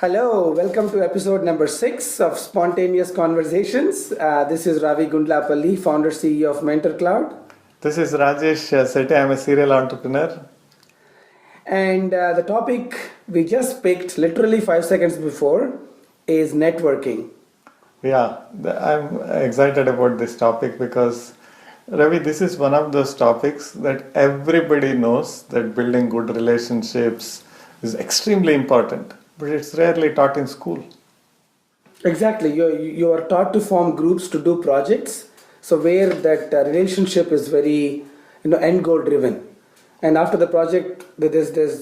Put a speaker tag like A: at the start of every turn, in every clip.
A: Hello, welcome to episode number 6 of Spontaneous Conversations. This is Ravi Gundlapalli, founder CEO of MentorCloud.
B: This is Rajesh Sethi. I'm a serial entrepreneur.
A: And the topic we just picked literally 5 seconds before is networking.
B: Yeah, I'm excited about this topic because, Ravi, this is one of those topics that everybody knows that building good relationships is extremely important, but it's rarely taught in school.
A: Exactly, you are taught to form groups to do projects, so where that relationship is very end goal driven. And after the project,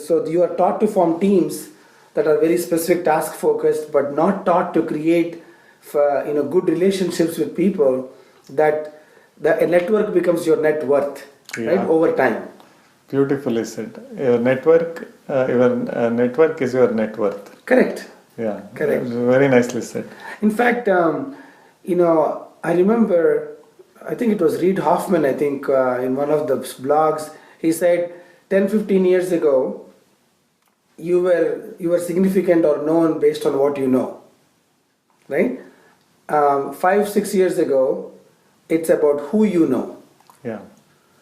A: so you are taught to form teams that are very specific task focused, but not taught to create good relationships with people that a network becomes your net worth, right, over time.
B: Beautifully said. Your network is your net worth.
A: Correct.
B: Yeah,
A: correct.
B: Very nicely said.
A: In fact, I remember, I think it was Reid Hoffman, in one of the blogs, he said 10-15 years ago, you were significant or known based on what you know, right? 5-6 years ago, it's about who you know.
B: Yeah.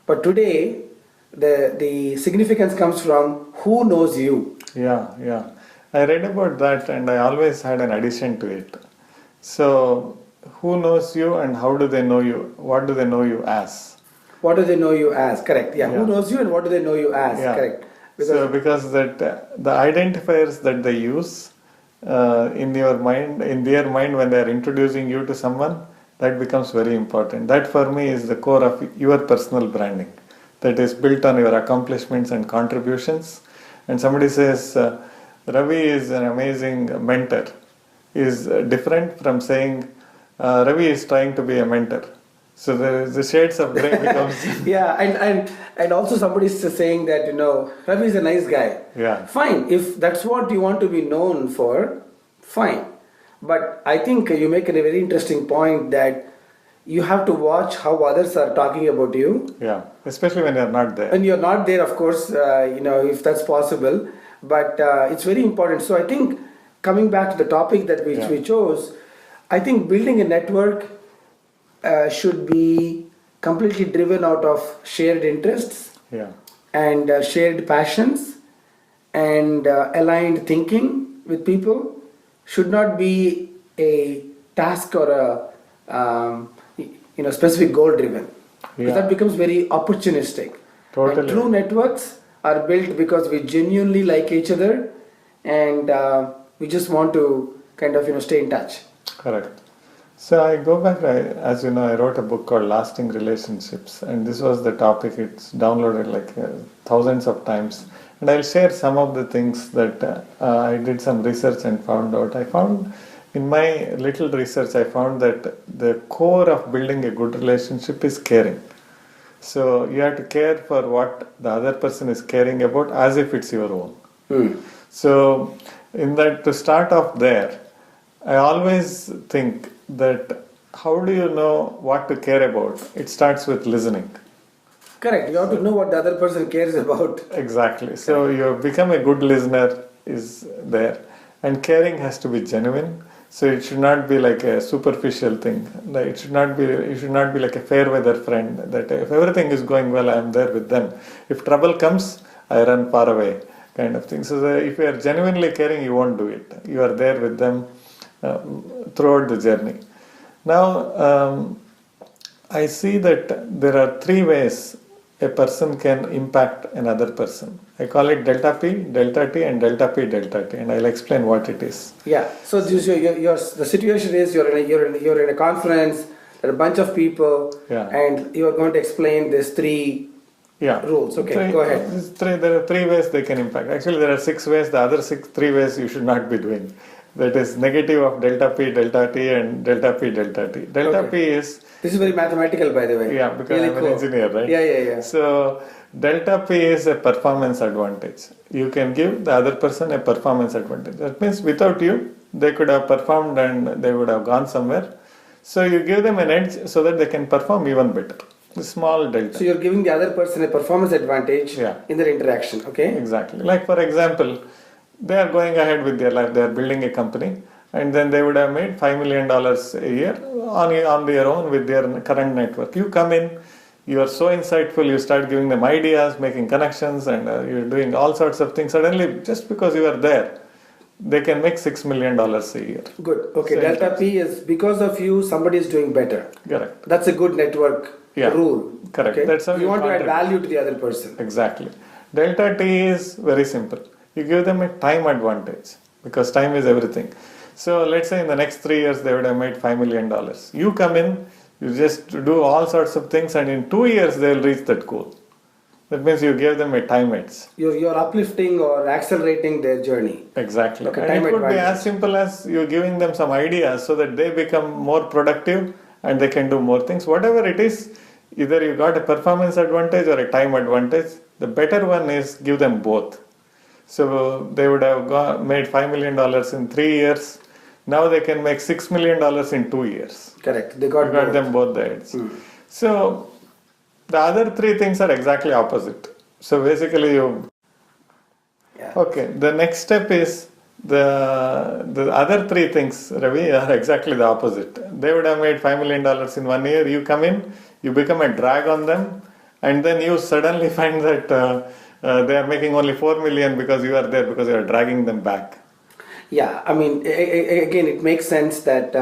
A: But today, the significance comes from who knows you.
B: Yeah. I read about that and I always had an addition to it. So, who knows you and how do they know you? What do they know you as?
A: What do they know you as? Correct. Yeah. Who knows you and what do they know you as?
B: Yeah.
A: Correct.
B: Because the identifiers that they use in their mind when they are introducing you to someone, that becomes very important. That for me is the core of your personal branding. That is built on your accomplishments and contributions. And somebody says, Ravi is an amazing mentor, is different from saying, Ravi is trying to be a mentor. So the shades of grey becomes...
A: Yeah, and also somebody is saying that, Ravi is a nice guy.
B: Yeah.
A: Fine, if that's what you want to be known for, fine. But I think you make a very interesting point that you have to watch how others are talking about you.
B: Yeah, especially when you're not there.
A: When you're not there, of course, if that's possible. But it's very important. So I think coming back to the topic that we chose, I think building a network should be completely driven out of shared interests and shared passions and aligned thinking with people. Should not be a task or a specific goal driven. Because that becomes very opportunistic.
B: Totally.
A: And true networks are built because we genuinely like each other and we just want to kind of stay in touch.
B: Correct. So I go back, as you know, I wrote a book called Lasting Relationships, and this was the topic. It's downloaded like thousands of times. And I'll share some of the things that I did some research and found out. In my little research, I found that the core of building a good relationship is caring. So you have to care for what the other person is caring about as if it's your own. So to start off there, I always think that how do you know what to care about? It starts with listening.
A: Correct. You have to know what the other person cares about.
B: Exactly. So you become a good listener is there. And caring has to be genuine. So it should not be like a superficial thing. You should not be like a fair weather friend that if everything is going well, I am there with them. If trouble comes, I run far away kind of thing. So if you are genuinely caring, you won't do it. You are there with them throughout the journey. Now, I see that there are 3 ways a person can impact another person. I call it delta P, delta T, and delta P, delta T, and I'll explain what it is.
A: Yeah. So the situation is you're in a conference. There are a bunch of people, and you are going to explain these 3 rules. Okay, go ahead.
B: There are 3 ways they can impact. Actually, there are 6 ways. The other 3 ways you should not be doing. That is negative of delta P, delta T, and delta P, delta T. Delta P is...
A: This is very mathematical, by the way.
B: Yeah, because really I'm an engineer, right?
A: Yeah.
B: So, delta P is a performance advantage. You can give the other person a performance advantage. That means without you, they could have performed and they would have gone somewhere. So, you give them an edge so that they can perform even better. The small delta.
A: So, you're giving the other person a performance advantage in their interaction, okay?
B: Exactly. Like, for example, they are going ahead with their life. They are building a company, and then they would have made $5 million a year on their own with their current network. You come in, you are so insightful, you start giving them ideas, making connections, and you're doing all sorts of things. Suddenly, just because you are there, they can make $6 million a year.
A: Good. Okay.
B: So
A: Delta P is because of you, somebody is doing better.
B: Correct.
A: That's a good network rule.
B: Correct.
A: Okay?
B: That's how
A: you want to add value to the other person.
B: Exactly. Delta T is very simple. You give them a time advantage because time is everything. So let's say in the next 3 years they would have made $5 million. You come in, you just do all sorts of things, and in 2 years they will reach that goal. That means you give them a time edge.
A: You're uplifting or accelerating their journey.
B: Exactly.
A: Okay,
B: and it could be as simple as you're giving them some ideas so that they become more productive and they can do more things. Whatever it is, either you got a performance advantage or a time advantage. The better one is give them both. So they would have made $5 million in 3 years. Now they can make $6 million in 2 years.
A: Correct. They got
B: them both the edge. So the other three things are exactly opposite. So basically okay, the next step is the other three things, Ravi, are exactly the opposite. They would have made $5 million in 1 year. You come in, you become a drag on them, and then you suddenly find that they are making only $4 million because you are there, because you are dragging them back.
A: Yeah, I mean, again, it makes sense that.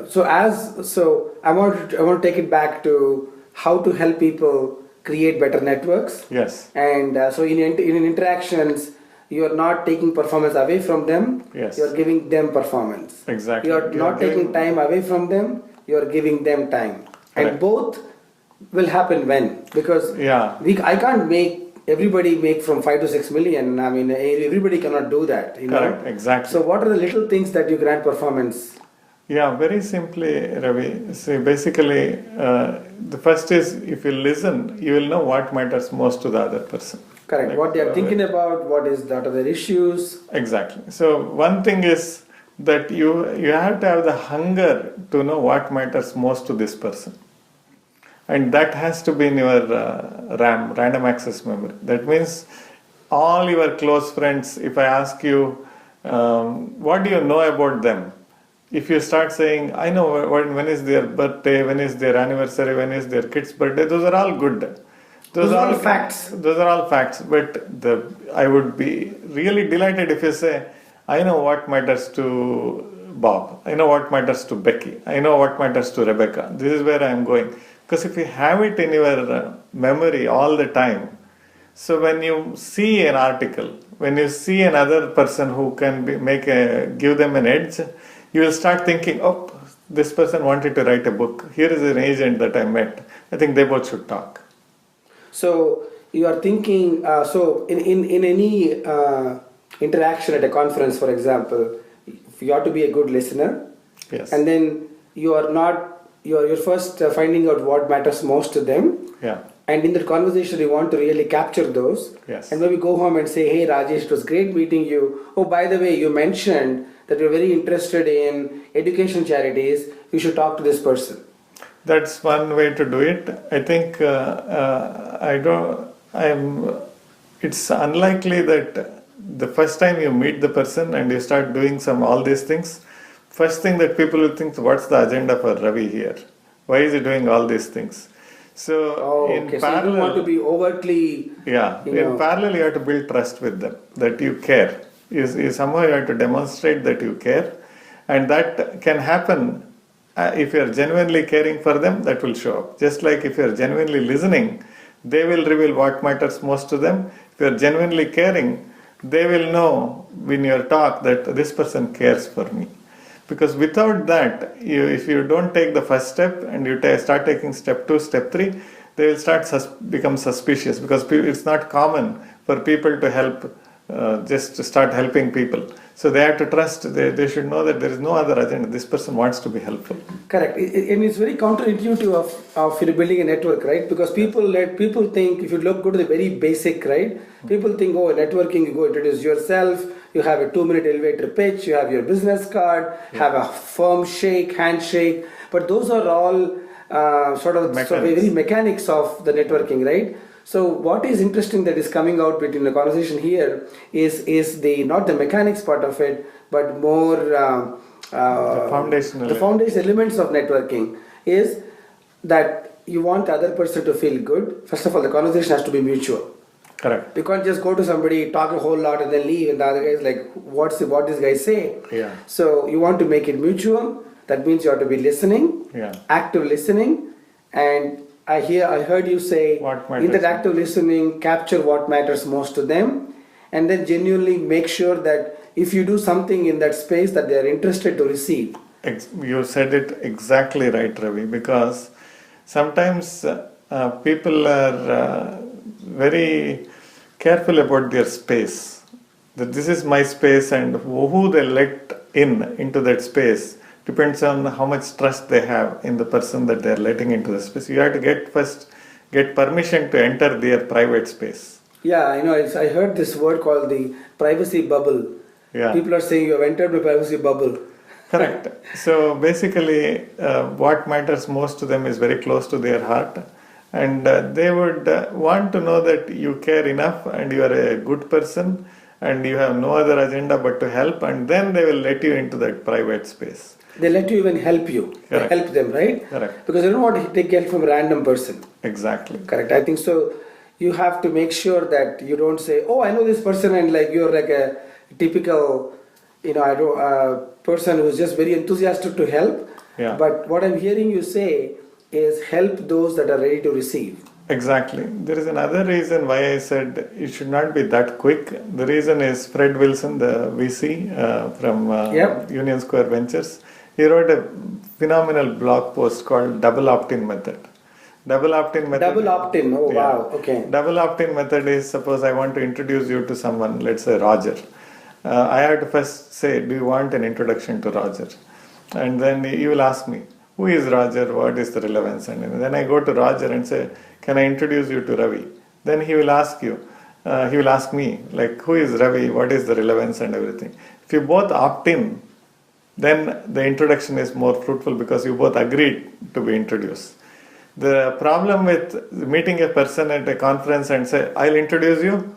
A: So I want to take it back to how to help people create better networks.
B: Yes.
A: And so in interactions, you are not taking performance away from them.
B: Yes.
A: You are giving them performance.
B: Exactly.
A: You are not taking time away from them. You are giving them time.
B: Correct.
A: And both will happen when? Because I can't make everybody make from 5 to 6 million. I mean, everybody cannot do that.
B: Correct. Exactly.
A: So what are the little things that you grant performance?
B: Yeah, very simply, Ravi. See, basically, the first is if you listen, you will know what matters most to the other person.
A: Correct. What they are thinking about, what are their issues.
B: Exactly. So one thing is that you have to have the hunger to know what matters most to this person. And that has to be in your RAM, random access memory. That means all your close friends, if I ask you, what do you know about them? If you start saying, I know when is their birthday, when is their anniversary, when is their kid's birthday, those are all good.
A: Those are all facts.
B: Those are all facts. But I would be really delighted if you say, I know what matters to Bob. I know what matters to Becky. I know what matters to Rebecca. This is where I am going. Because if you have it in your memory all the time, so when you see an article, when you see another person who can give them an edge, you will start thinking, oh, this person wanted to write a book. Here is an agent that I met. I think they both should talk.
A: So you are thinking, so in any interaction at a conference, for example, you have to be a good listener.
B: Yes.
A: And then you're first finding out what matters most to them.
B: Yeah.
A: And in that conversation, you want to really capture those.
B: Yes.
A: And maybe go home and say, hey, Rajesh, it was great meeting you. Oh, by the way, you mentioned that you're very interested in education charities. You should talk to this person.
B: That's one way to do it. I think it's unlikely that the first time you meet the person and you start doing all these things, first thing that people will think, what's the agenda for Ravi here? Why is he doing all these things? So
A: parallel, so you don't want to be overtly.
B: Yeah, in parallel you have to build trust with them, that you care. Somehow you have to demonstrate that you care, and that can happen if you are genuinely caring for them. That will show up. Just like if you are genuinely listening, they will reveal what matters most to them. If you are genuinely caring, they will know in your talk that this person cares for me. Because without that, if you don't take the first step and you start taking step 2, step 3, they will become suspicious, because it's not common for people to help, just to start helping people. So they have to trust, they should know that there is no other agenda. This person wants to be helpful.
A: Correct. And it's very counterintuitive of building a network, right? Because people think, if you go to the very basic, right? People think, oh, networking, you go introduce yourself, you have a 2-minute elevator pitch, you have your business card, have a firm handshake. But those are all very mechanics of the networking, right? So what is interesting that is coming out between the conversation here is the not the mechanics part of it, but more
B: the
A: foundation elements of networking is that you want the other person to feel good. First of all, the conversation has to be mutual.
B: Correct.
A: You can't just go to somebody, talk a whole lot, and then leave, and the other guy is like, what this guy say?
B: Yeah.
A: So you want to make it mutual. That means you have to be listening, active listening, and I heard you say in that active listening, capture what matters most to them, and then genuinely make sure that if you do something in that space that they are interested to receive.
B: You said it exactly right, Ravi, because sometimes people are very careful about their space. That this is my space, and who they let into that space depends on how much trust they have in the person that they are letting into the space. You have to get permission to enter their private space.
A: Yeah, I know. I heard this word called the privacy bubble.
B: Yeah.
A: People are saying you have entered the privacy bubble.
B: Correct. So basically, what matters most to them is very close to their heart, and they would want to know that you care enough and you are a good person and you have no other agenda but to help, and then they will let you into that private space.
A: They let you even help you.
B: Correct.
A: Help them, right?
B: Correct.
A: Because they don't want to take help from a random person.
B: Exactly.
A: Correct. I think so. You have to make sure that you don't say, "Oh, I know this person," and like you're like a typical, person who's just very enthusiastic to help.
B: Yeah.
A: But what I'm hearing you say is help those that are ready to receive.
B: Exactly. There is another reason why I said it should not be that quick. The reason is Fred Wilson, the VC from Union Square Ventures. He wrote a phenomenal blog post called Double Opt-in Method. Double opt-in method.
A: Double opt-in. Oh, wow. Okay.
B: Double opt-in method is, suppose I want to introduce you to someone, let's say Roger. I have to first say, do you want an introduction to Roger? And then you will ask me, who is Roger? What is the relevance? And then I go to Roger and say, can I introduce you to Ravi? Then he will ask you, he will ask me, like, who is Ravi? What is the relevance and everything? If you both opt in, then the introduction is more fruitful because you both agreed to be introduced. The problem with meeting a person at a conference and say, I'll introduce you,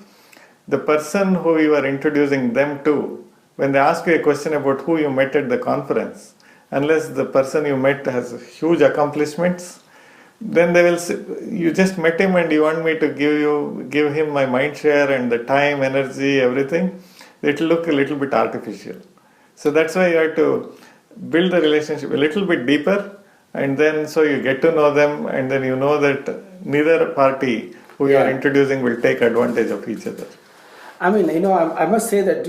B: the person who you are introducing them to, when they ask you a question about who you met at the conference, unless the person you met has huge accomplishments, then they will say, you just met him and you want me to give him my mind share and the time, energy, everything, it will look a little bit artificial. So that's why you have to build the relationship a little bit deeper, and then so you get to know them, and then you know that neither party who you are introducing will take advantage of each other.
A: I mean, I must say that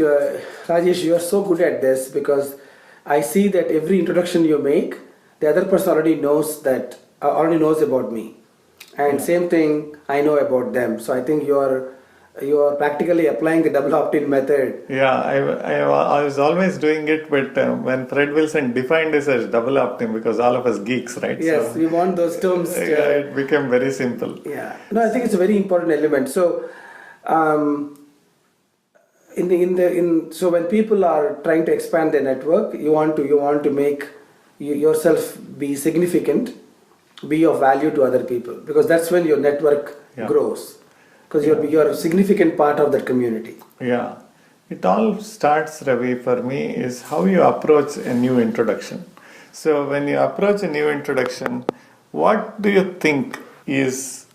A: Rajesh, you are so good at this, because I see that every introduction you make, the other person already knows about me, and same thing I know about them. So I think you are practically applying the double opt-in method.
B: Yeah, I was always doing it, but when Fred Wilson defined this as double opt-in, because all of us geeks, right?
A: Yes, so we want those terms.
B: It became very simple.
A: Yeah, no, I think it's a very important element. So, so when people are trying to expand their network, you want to make yourself be significant, be of value to other people, because that's when your network grows. Because you're a significant part of that community.
B: Yeah. It all starts, Ravi, for me, is how you approach a new introduction. So when you approach a new introduction, what do you think is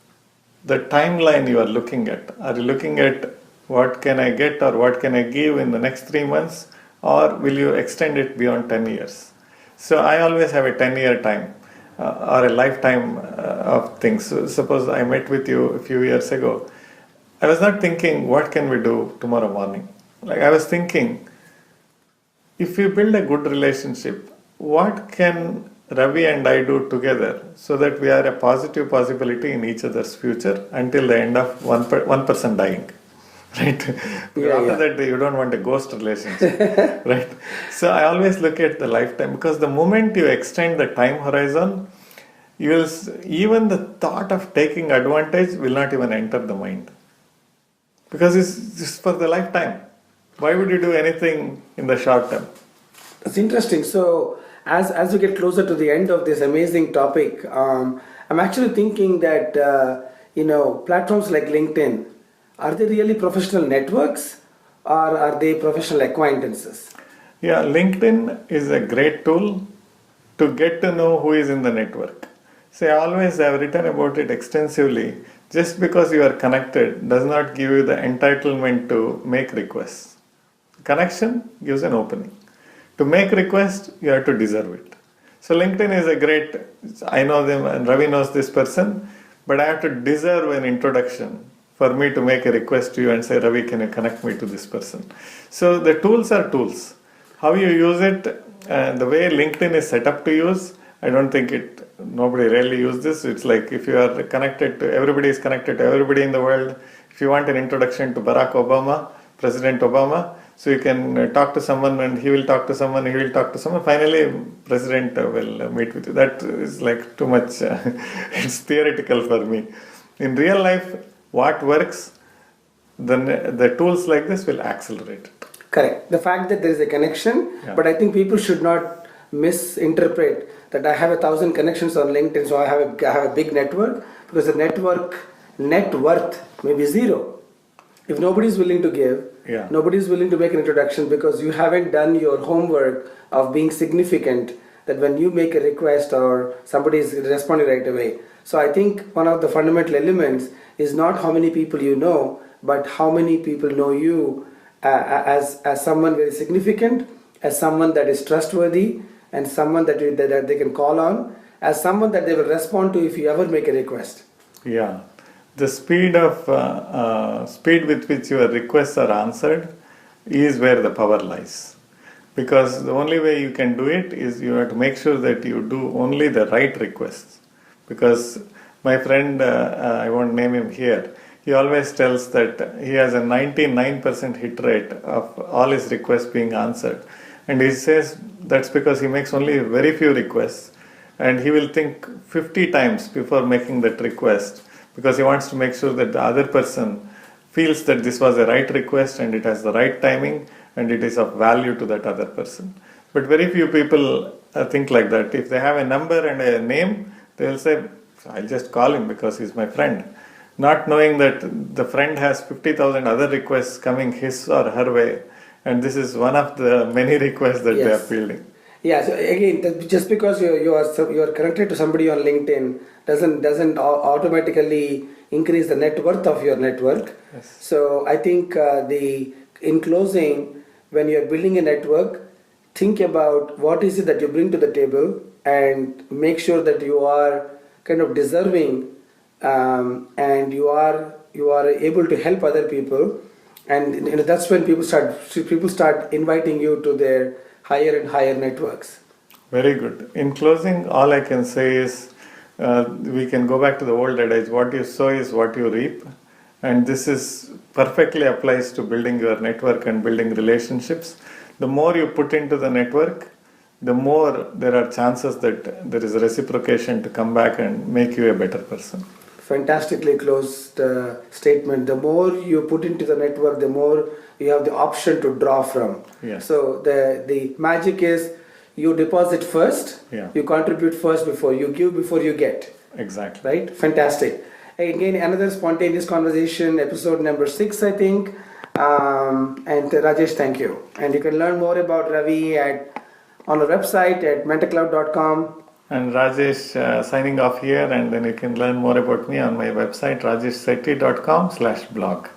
B: the timeline you are looking at? Are you looking at what can I get or what can I give in the next 3 months? Or will you extend it beyond 10 years? So I always have a 10-year time or a lifetime of things. So suppose I met with you a few years ago. I was not thinking, what can we do tomorrow morning? Like I was thinking, if we build a good relationship, what can Ravi and I do together so that we are a positive possibility in each other's future until the end of one person dying? Right? After that, you don't want a ghost relationship. Right? So I always look at the lifetime, because the moment you extend the time horizon, even the thought of taking advantage will not even enter the mind. Because it's just for the lifetime. Why would you do anything in the short term?
A: It's interesting. So as we get closer to the end of this amazing topic, I'm actually thinking that platforms like LinkedIn, are they really professional networks or are they professional acquaintances?
B: Yeah, LinkedIn is a great tool to get to know who is in the network. See, I always have written about it extensively. Just because you are connected does not give you the entitlement to make requests. Connection gives an opening. To make request, you have to deserve it. So LinkedIn is a great, I know them and Ravi knows this person, but I have to deserve an introduction for me to make a request to you and say, Ravi, can you connect me to this person? So the tools are tools. How you use it, the way LinkedIn is set up to use, I don't think nobody really uses this. It's like if you are connected to, everybody is connected to everybody in the world. If you want an introduction to Barack Obama, President Obama, so you can talk to someone and he will talk to someone, he will talk to someone. Finally, President will meet with you. That is like too much, it's theoretical for me. In real life, what works, the tools like this will accelerate it.
A: Correct. The fact that there is a connection, but I think people should not misinterpret that I have 1,000 connections on LinkedIn, so I have a big network, because the net worth may be zero. If nobody is willing to give, nobody is willing to make an introduction because you haven't done your homework of being significant, that when you make a request or somebody is responding right away. So I think one of the fundamental elements is not how many people you know, but how many people know you as someone very significant, as someone that is trustworthy, and someone that they can call on, as someone that they will respond to if you ever make a request.
B: Yeah. The speed with which your requests are answered is where the power lies. Because the only way you can do it is you have to make sure that you do only the right requests. Because my friend, I won't name him here, he always tells that he has a 99% hit rate of all his requests being answered. And he says that's because he makes only very few requests. And he will think 50 times before making that request, because he wants to make sure that the other person feels that this was a right request and it has the right timing and it is of value to that other person. But very few people think like that. If they have a number and a name, they will say, I'll just call him because he's my friend. Not knowing that the friend has 50,000 other requests coming his or her way. And this is one of the many requests that they are fielding.
A: Yeah, so again, just because you are connected to somebody on LinkedIn doesn't automatically increase the net worth of your network.
B: Yes.
A: So I think in closing, when you are building a network, think about what is it that you bring to the table and make sure that you are kind of deserving and you are able to help other people, and that's when people start inviting you to their higher and higher networks.
B: Very good. In closing, all I can say is we can go back to the old adage, what you sow is what you reap. And this is perfectly applies to building your network and building relationships. The more you put into the network, the more there are chances that there is a reciprocation to come back and make you a better person.
A: Fantastically closed statement. The more you put into the network, the more you have the option to draw from.
B: Yes.
A: So the magic is you deposit first, you contribute first before you give, before you get.
B: Exactly.
A: Right? Fantastic. Again, another spontaneous conversation, episode number 6, I think. And Rajesh, thank you. And you can learn more about Ravi on our website at MentorCloud.com.
B: And Rajesh signing off here, and then you can learn more about me on my website rajeshsetti.com/blog.